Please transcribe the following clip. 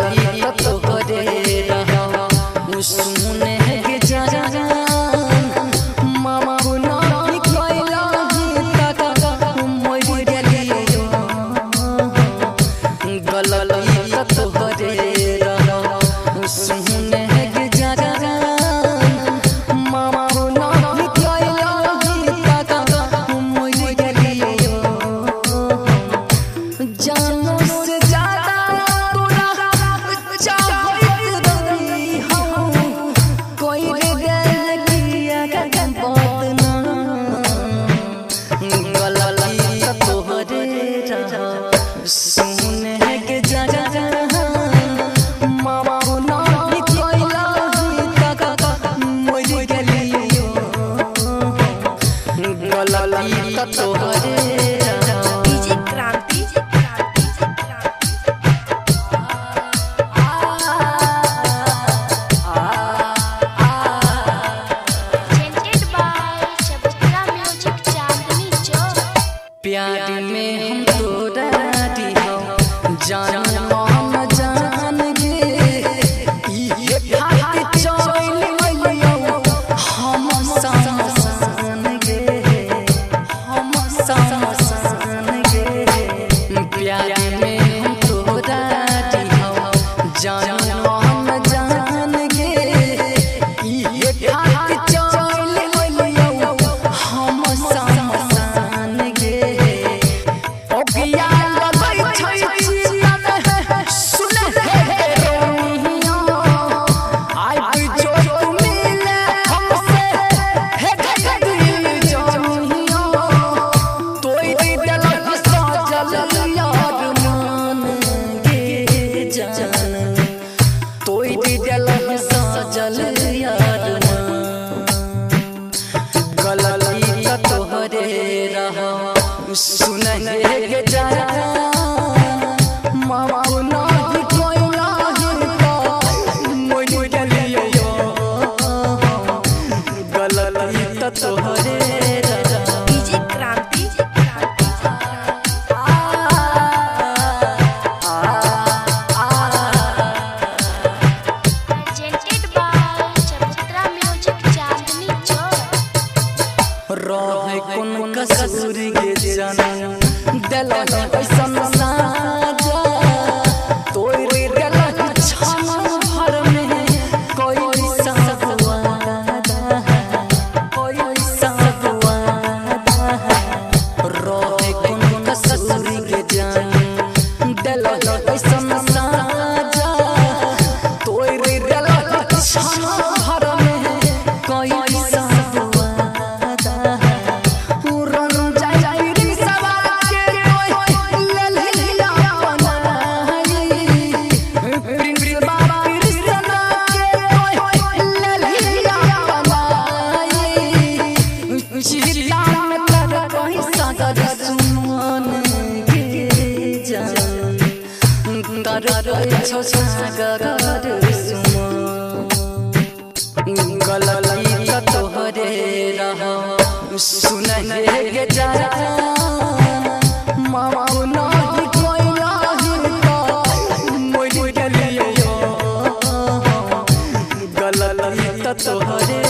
गलती तो तोहरे रहा सुने के जान मामा गुना कोइला तक मोर गेलियो गलती तो तोहरे रहा सुने के जान मामा गुना कोइला तक मोर गेलियो जानो से ज्यादा तोरा चाहत रही हम कोई दिल किया का बात ना गलती तोहरे रहा सुने के जान मामा ना कोइला तक मोर गेलियो गलती तोहरे प्यार में हम तोरा जान मान जान गे ये बात चल गयो हम समसान गे हम समसान गे प्यार में हम तोरा जान मान जान गे ये बात चल गयो हम समसान गे गलती तोहरे रहा सुने के जान मामा ना कोइला मोर गेलियो गलती तोहरे रहे कौन कसूर के जान दिला कैसन साजा तोरे दिला छन भर में कोई सगवादा कोई सगवादा रहे कौन कसूर के जान दिला कैसन साजा तोरे दिला छन भर में कोई गलती तोहरे रहा सुने के जान मामा ना कोइला मोर गेलियो गलती तोहरे